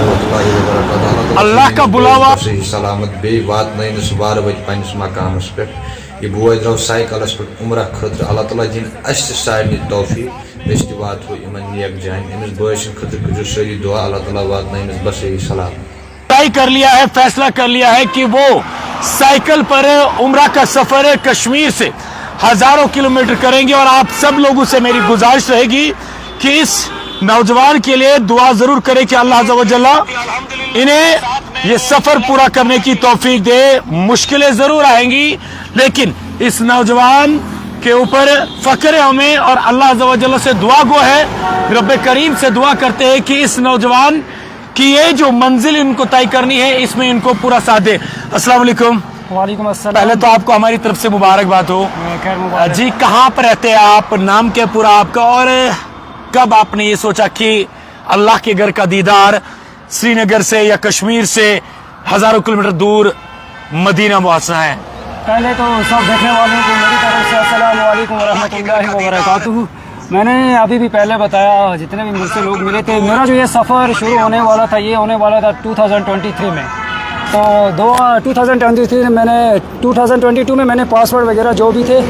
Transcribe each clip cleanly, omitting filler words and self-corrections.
रहमतुल्लाहि व बरकातुहू। अल्लाह का बुलावा सही सलामत बे वात नई सुबार वत पन्निस मकामस पे ये बोय द्रव साइकलस पे उम्रा खतर अल्लाह ताला दिन अस सारनी तौफीक बेस्ट वात हो इमन नेक जान इमस बयसन खतर कुछ सही दुआ अल्लाह ताला वात नई बस सही सलाम तय कर लिया है, फैसला कर लिया है कि वो साइकिल पर उम्रा का सफर कश्मीर से हजारों किलोमीटर करेंगे। और आप सब लोगों से मेरी गुजारिश रहेगी कि इस नौजवान के लिए दुआ जरूर करें कि अल्लाह अज़्ज़ व जल्ला इन्हें ये सफर पूरा करने की तौफीक दे। मुश्किलें जरूर आएंगी लेकिन इस नौजवान के ऊपर फक्र है हमें, और अल्लाह अज़्ज़ व जल्ला से दुआ गो है, रब्बे करीम से दुआ करते हैं कि इस नौजवान कि ये जो मंजिल इनको तय करनी है इसमें इनको पूरा साथ दे। अस्सलाम वालेकुम। वालेकुम अस्सलाम। पहले तो आपको हमारी तरफ से मुबारकबाद हो। खैर मुबारक। जी कहाँ पर रहते हैं आप, नाम क्या पूरा आपका, और कब आपने ये सोचा कि अल्लाह के घर का दीदार श्रीनगर से या कश्मीर से हजारों किलोमीटर दूर मदीना पहुँचना है? पहले तो सब देखने वालों को मेरी तरफ से अस्सलाम वालेकुम व रहमतुल्लाहि व बरकातुहू। मैंने अभी भी पहले बताया, जितने भी मुझसे लोग मिले थे, मेरा जो ये सफ़र शुरू होने वाला था ये होने वाला था 2023 में। तो 2023 में 2022 में मैंने पासवर्ड वगैरह जो भी थे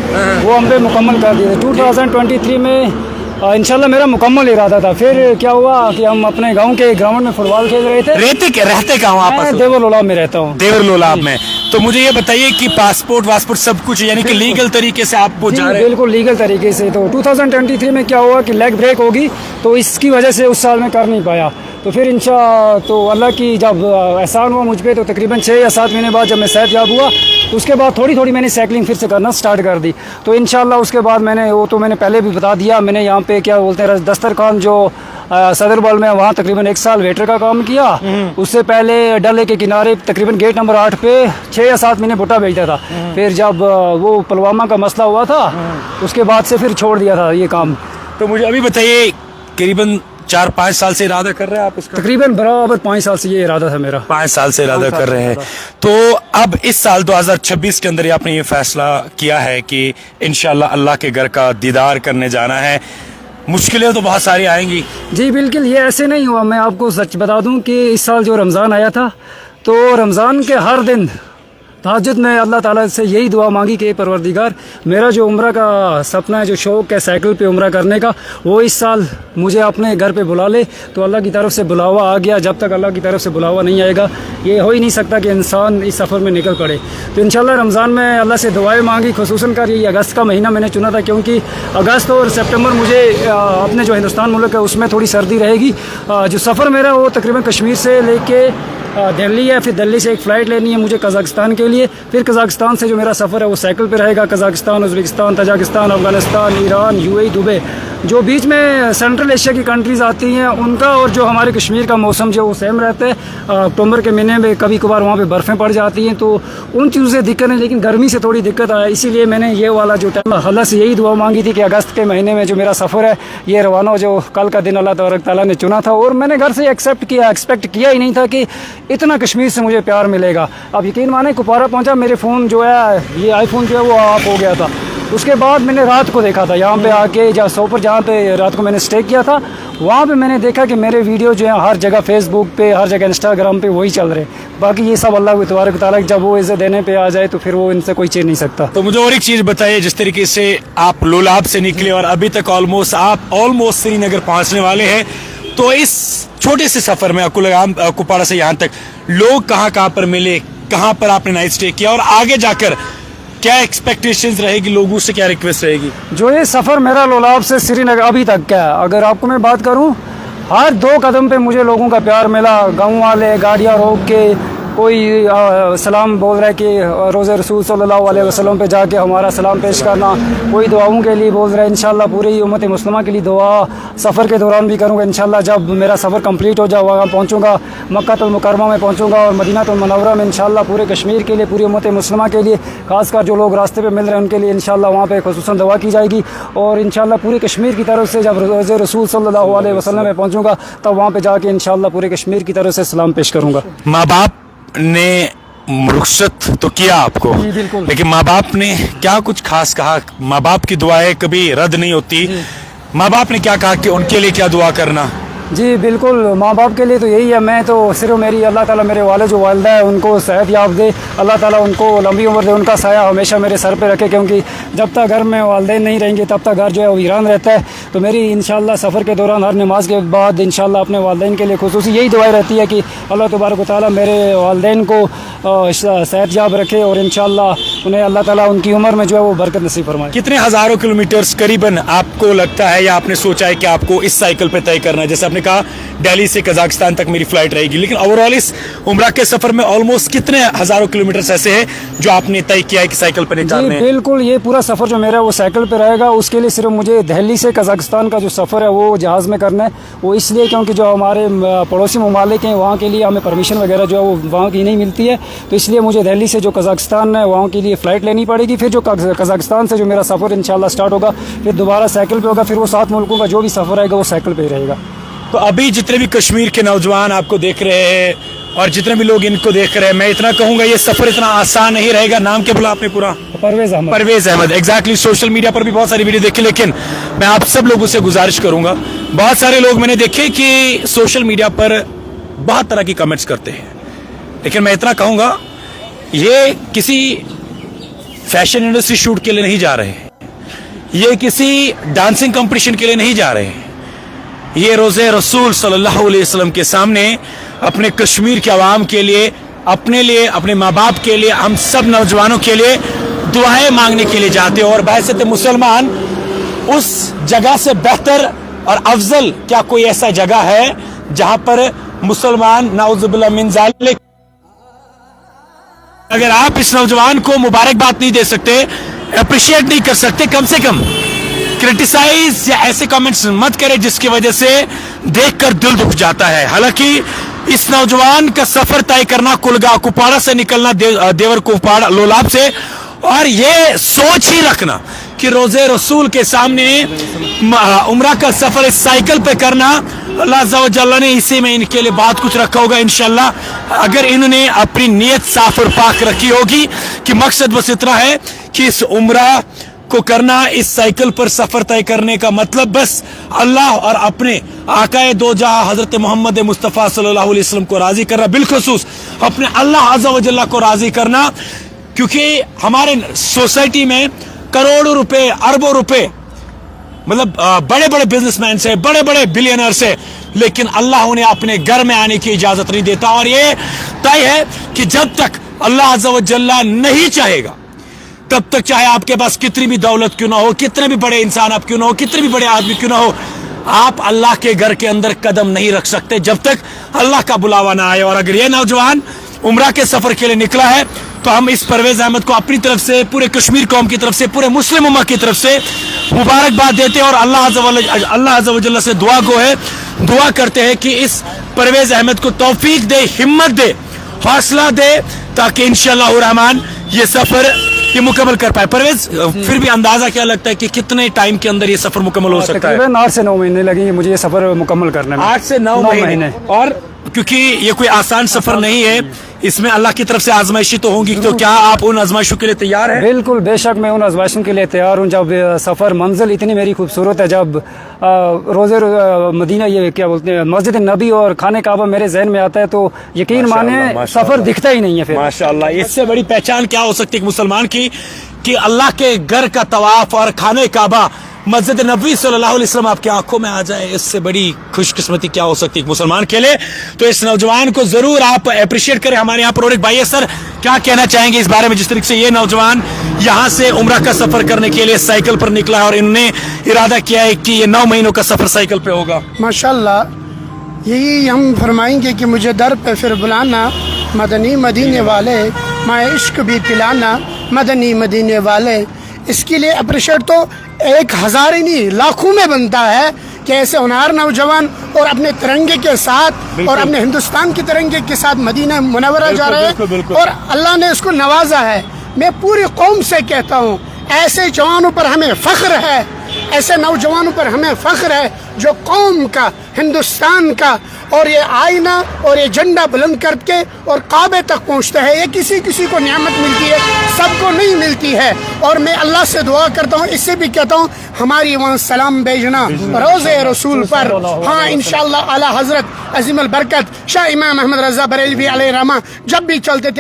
वो हम पे मुकम्मल कर दिए थे। 2023 में इंशाल्लाह मेरा मुकम्मल इरादा था। फिर क्या हुआ कि हम अपने गांव के ग्राउंड में फुटबॉल खेल रहे थे। रहते कहाँ आप? मैं देवरलोलाब में रहता हूँ। देवरलोलाब में। तो मुझे ये बताइए कि पासपोर्ट सब कुछ यानी कि लीगल तरीके से आप वो जा रहे हैं? बिल्कुल लीगल तरीके से। तो 2023 में क्या हुआ कि लेग ब्रेक होगी तो इसकी वजह से उस साल में कर नहीं पाया। तो फिर तो अल्लाह की जब एहसान हुआ मुझ पर, तो तकरीबन 6 या 7 महीने बाद जब मैं सेहतयाब हुआ उसके बाद थोड़ी मैंने साइकिलिंग फिर से करना स्टार्ट कर दी। तो इंशाल्लाह उसके बाद मैंने पहले भी बता दिया, मैंने यहाँ पे क्या बोलते हैं दस्तरखान जो सदर बल में, वहाँ तकरीबन 1 साल वेटर का काम किया। उससे पहले डल लेक के किनारे तकरीबन गेट नंबर 8 पे 6 या 7 महीने भुट्टा बेचता था। फिर जब वो पुलवामा का मसला हुआ था उसके बाद से फिर छोड़ दिया था ये काम। तो मुझे अभी बताइए करीबन 4-5 साल से इरादा कर रहे हैं आप इसका? तकरीबन बराबर 5 साल से ये इरादा था मेरा। 5 साल से इरादा कर रहे हैं। तो अब इस साल 2026 के अंदर आपने ये फैसला किया है कि इंशाल्लाह अल्लाह के घर का दीदार करने जाना है। मुश्किलें तो बहुत सारी आएंगी। जी बिल्कुल, ये ऐसे नहीं हुआ। मैं आपको सच बता दूं कि इस साल जो रमज़ान आया था तो रमज़ान के हर दिन तहज्जुद में अल्लाह ताला से यही दुआ मांगी कि परवरदिगार मेरा जो उम्रा का सपना है, जो शौक़ है साइकिल पे उम्रा करने का, वो इस साल मुझे अपने घर पे बुला ले। तो अल्लाह की तरफ से बुलावा आ गया। जब तक अल्लाह की तरफ से बुलावा नहीं आएगा ये हो ही नहीं सकता कि इंसान इस सफ़र में निकल पड़े। तो इंशाल्लाह रमज़ान में अल्लाह से दुआएं मांगी, खुसूसन कर ये अगस्त का महीना मैंने चुना था क्योंकि अगस्त और सितंबर मुझे अपने जो हिंदुस्तान मुल्क है उसमें थोड़ी सर्दी रहेगी। जो सफ़र मेरा वो तकरीबन कश्मीर से लेके दिल्ली है, फिर दिल्ली से एक फ़्लाइट लेनी है मुझे कज़ाकिस्तान के लिए। फिर कज़ाकिस्तान से जो मेरा सफ़र है वो साइकिल पे रहेगा। Kazakhstan, Uzbekistan, Tajikistan, Afghanistan, Iran, UAE, Dubai, जो बीच में सेंट्रल एशिया की कंट्रीज़ आती हैं उनका और जो हमारे कश्मीर का मौसम जो वो सेम रहता है। अक्टूबर के महीने में कभी कभार वहाँ पे बर्फ़ें पड़ जाती हैं तो उन चीज़ों से दिक्कत नहीं, लेकिन गर्मी से थोड़ी दिक्कत आया। इसीलिए मैंने ये वाला जो टाइम अल्लाह से यही दुआ मांगी थी कि अगस्त के महीने में जो मेरा सफ़र है ये रवाना हो, जो कल का दिन अल्लाह तबारक तआला ने चुना था। और मैंने घर से एक्सेप्ट किया ही नहीं था कि इतना कश्मीर से मुझे प्यार मिलेगा। अब यकीन माने कुपवारा पहुंचा, मेरे फ़ोन जो है ये आईफोन जो है वो ऑफ हो गया था। उसके बाद मैंने रात को देखा था यहाँ पे आके, जहाँ सोपर जहाँ पे रात को मैंने स्टे किया था वहाँ पे मैंने देखा कि मेरे वीडियो जो है हर जगह फेसबुक पे, हर जगह इंस्टाग्राम पे वही चल रहे। बाकी ये सब अल्लाह तबारक तआला जब वो इज़्ज़त देने पे आ जाए तो फिर वो इनसे कोई चीज़ नहीं सकता। तो मुझे और एक चीज़ बताइए, जिस तरीके से आप लोलाब से निकले और अभी तक ऑलमोस्ट श्रीनगर पहुँचने वाले हैं, तो इस छोटे से सफ़र में कुपवाड़ा से यहाँ तक लोग कहाँ पर मिले, कहाँ पर आपने नाइट स्टे किया, और आगे जाकर क्या एक्सपेक्टेशंस रहेगी, लोगों से क्या रिक्वेस्ट रहेगी? जो ये सफ़र मेरा लोलाब से श्रीनगर अभी तक का है, अगर आपको मैं बात करूं, हर 2 कदम पे मुझे लोगों का प्यार मिला। गाँव वाले गाड़ियाँ रोक के कोई सलाम बोल रहा है कि रोज़े रसूल सल्लल्लाहु अलैहि वसल्लम पे जाके हमारा सलाम पेश करना, कोई दुआओं के लिए बोल रहा है। इंशाल्लाह पूरी उम्मत मुस्लिमा के लिए दुआ सफ़र के दौरान भी करूँगा। इंशाल्लाह जब मेरा सफ़र कंप्लीट हो जाए, वहाँ पहुँचूँगा, मक्का मुकरमा में पहुँचूँगा और मदीना मुनव्वरा में इंशाल्लाह पूरे कश्मीर के लिए, पूरी उम्मत मुस्लिमा के लिए, खासकर जो लोग रास्ते पे मिल रहे हैं उनके लिए इंशाल्लाह वहाँ पे खुसूसन दुआ की जाएगी। और इंशाल्लाह पूरे कश्मीर की तरफ से जब रोज़े रसूल सल्लल्लाहु अलैहि वसल्लम में पहुँचूँगा तब वहाँ पे जाके इंशाल्लाह पूरे कश्मीर की तरफ से सलाम पेश करूँगा। माँ बाप ने रुखसत तो किया आपको, लेकिन माँ बाप ने क्या कुछ खास कहा? माँ बाप की दुआएं कभी रद्द नहीं होती। माँ बाप ने क्या कहा कि उनके लिए क्या दुआ करना? जी बिल्कुल, माँ बाप के लिए तो यही है। मैं तो सिर्फ मेरी अल्लाह ताला मेरे वाले जो वालिदा है उनको सेहत याब दे, अल्लाह ताला उनको लंबी उम्र दे, उनका साया हमेशा मेरे सर पे रखे, क्योंकि जब तक घर में वालिदैन नहीं रहेंगे तब तक घर जो है वो वीरान रहता है। तो मेरी इंशाल्लाह सफ़र के दौरान हर नमाज के बाद इंशाल्लाह अपने वालिदैन के लिए खुसूसी यही दुआएं रहती है कि अल्लाह तबारक व तआला मेरे वालिदैन को सेहत याब रखे और इंशाल्लाह उन्हें अल्लाह ताला उनकी उम्र में जो है वो बरकत नसीब फरमाए। कितने हजारों किलोमीटर्स करीबन आपको लगता है या आपने सोचा है कि आपको इस साइकिल पे तय करना है? जैसे आपने कहा दिल्ली से कजाकिस्तान तक मेरी फ्लाइट रहेगी, लेकिन ओवरऑल इस उम्रा के सफर में ऑलमोस्ट कितने हजारों किलोमीटर्स ऐसे हैं जो आपने तय किया है कि साइकिल पे निकालने हैं? बिल्कुल, ये पूरा सफर जो मेरा वो साइकिल पे रहेगा। उसके लिए सिर्फ मुझे दिल्ली से कजाकिस्तान का जो सफर है वो जहाज में करना है। वो इसलिए क्योंकि जो हमारे पड़ोसी ममालिक हैं वहाँ के लिए हमें परमिशन वगैरह जो है वो वहाँ की नहीं मिलती है, तो इसलिए मुझे दिल्ली से जो कजाकिस्तान है वहाँ के लिए फ़्लाइट लेनी पड़ेगी। फिर जो कजाकिस्तान से जो मेरा सफ़र इंशाल्लाह स्टार्ट होगा फिर दोबारा साइकिल पे होगा, फिर वो 7 मुल्कों का जो भी सफ़र रहेगा वो साइकिल पे ही रहेगा। तो अभी जितने भी कश्मीर के नौजवान आपको देख रहे हैं और जितने भी लोग इनको देख रहे हैं, मैं इतना कहूंगा ये सफर इतना आसान नहीं रहेगा। नाम क्या बोला आपने पूरा? Parvez Ahmed. Parvez Ahmed, exactly. Social media पर भी बहुत सारी वीडियो देखी, लेकिन मैं आप सब लोगों से गुजारिश करूंगा, बहुत सारे लोग मैंने देखे कि सोशल मीडिया पर बहुत तरह की कमेंट्स करते हैं, लेकिन मैं इतना कहूंगा ये किसी फैशन इंडस्ट्री शूट के लिए नहीं जा रहे हैं, ये किसी डांसिंग कंपटीशन के लिए नहीं जा रहे हैं, ये रोज़े रसूल सल्लल्लाहु अलैहि वसल्लम के सामने अपने कश्मीर के आवाम के लिए, अपने लिए, अपने माँ बाप के लिए, हम सब नौजवानों के लिए दुआएं मांगने के लिए जाते हैं। और बहैसियत मुसलमान उस जगह से बेहतर और अफजल क्या कोई ऐसा जगह है जहां पर मुसलमान नाउजुबिल्लाह मिन ज़ालिक, अगर आप इस नौजवान को मुबारकबाद नहीं दे सकते, अप्रिशिएट नहीं कर सकते, कम से कम क्रिटिसाइज या ऐसे कमेंट्स मत करें जिसकी वजह से देखकर दिल दुख जाता है। हालांकि इस नौजवान का सफर तय करना कुलगा कुपाड़ा से निकलना देवर कुपाड़ा लोलाब से, और ये सोच ही रखना कि रोजे रसूल के सामने उम्रा का सफर इस साइकिल पे करना, अल्लाह अज़्ज़ा व जल्ला ने इसी में इनके लिए बहुत कुछ रखा होगा इंशाल्लाह। अगर इन्होंने अपनी नीयत साफ और पाक रखी होगी कि मकसद बस इतना है कि इस उम्रा को करना, इस साइकिल पर सफर तय करने का मतलब बस अल्लाह और अपने आकाए दो जहां हजरत मोहम्मद मुस्तफ़ा सल्लल्लाहु अलैहि वसल्लम को राजी करना, बिलखुसूस अपने अल्लाह अज़्ज़ा व जल्ला को राजी करना। क्योंकि हमारे सोसाइटी में करोड़ों रुपए, अरबों रुपए, मतलब बड़े बड़े बिजनेसमैन से, बड़े बड़े बिलियनर से, लेकिन अल्लाह उन्हें अपने घर में आने की इजाजत नहीं देता। और ये तय है कि जब तक अल्लाह अज़्ज़ा व जल्ला नहीं चाहेगा तब तक चाहे आपके पास कितनी भी दौलत क्यों ना हो, कितने भी बड़े इंसान आप क्यों ना हो, कितने भी बड़े आदमी क्यों ना हो, आप अल्लाह के घर के अंदर कदम नहीं रख सकते जब तक अल्लाह का बुलावा ना आए। और अगर ये नौजवान उम्रा के सफर के लिए निकला है तो हम इस परवेज अहमद को अपनी तरफ से, पूरे कश्मीर कौम की तरफ से, पूरे मुस्लिम उम्मा की तरफ से मुबारकबाद देते हैं और अल्लाह अज़्ज़ा व जल्ला से दुआ करते हैं कि इस परवेज अहमद को तौफीक दे, हिम्मत दे, हौसला दे, ताकि इंशाअल्लाह रहमान ये सफर ये मुकम्मल कर पाए। परवेज, फिर भी अंदाजा क्या लगता है कि कितने टाइम के अंदर ये सफर मुकम्मल हो सकता है? तकरीबन 8 से 9 महीने लगेंगे मुझे ये सफर मुकम्मल करने में। 8 से 9 महीने। और क्योंकि ये कोई आसान सफर नहीं है, इसमें अल्लाह की तरफ से आजमाइशी तो होंगी, तो क्या आप उन आजमाइशों के लिए तैयार हैं? बिल्कुल, बेशक मैं उन आजमाइशों के लिए तैयार हूँ। जब सफ़र मंजिल इतनी मेरी खूबसूरत है, जब रोज़े मदीना, ये क्या बोलते हैं, मस्जिद नबी और खाने काबा मेरे जहन में आता है तो यकीन माने सफ़र दिखता ही नहीं है। फिर माशाअल्लाह, इससे बड़ी पहचान क्या हो सकती है मुसलमान की कि अल्लाह के घर का तवाफ और खाने काबा, मस्जिद नबी सल्लल्लाहु अलैहि वसल्लम आपकी आंखों में आ जाए, इससे बड़ी खुशकिस्मती क्या हो सकती है मुसलमान के लिए। तो इस नौजवान को जरूर आप अप्रिशिएट करें। हमारे यहाँ पर और एक भाई है, सर क्या कहना चाहेंगे इस बारे में, जिस तरीके से ये नौजवान यहाँ से उम्रा का सफर करने के लिए साइकिल पर निकला है और इन्होंने इरादा किया है कि ये 9 महीनों का सफर साइकिल पे होगा? माशाल्लाह, यही हम फरमाएंगे कि मुझे दर पे फिर बुलाना, मदनी मदीने वाले, माए इश्क भी पिलाना, मदनी मदीने वाले। इसके लिए अप्रिशिएट तो 1000 ही नहीं, लाखों में बनता है कि ऐसे होनहार नौजवान और अपने तिरंगे के साथ और अपने हिंदुस्तान के तिरंगे के साथ मदीना मुनव्वरा जा रहे हैं और अल्लाह ने इसको नवाजा है। मैं पूरी कौम से कहता हूँ, ऐसे जवानों पर हमें फख्र है, ایسے نوجوانوں پر ہمیں فخر ہے جو قوم کا، ہندوستان کا، اور یہ آئینہ اور یہ جھنڈا بلند کر کے اور کعبے تک پہنچتا ہے. یہ کسی کسی کو نعمت ملتی ہے، سب کو نہیں ملتی ہے. اور میں اللہ سے دعا کرتا ہوں، اس سے بھی کہتا ہوں ہماری وہاں سلام بھیجنا روز رسول پر. ہاں انشاءاللہ اعلیٰ حضرت عظیم البرکت شاہ امام احمد رضا بریلوی علیہ الرحمہ جب بھی چلتے تھے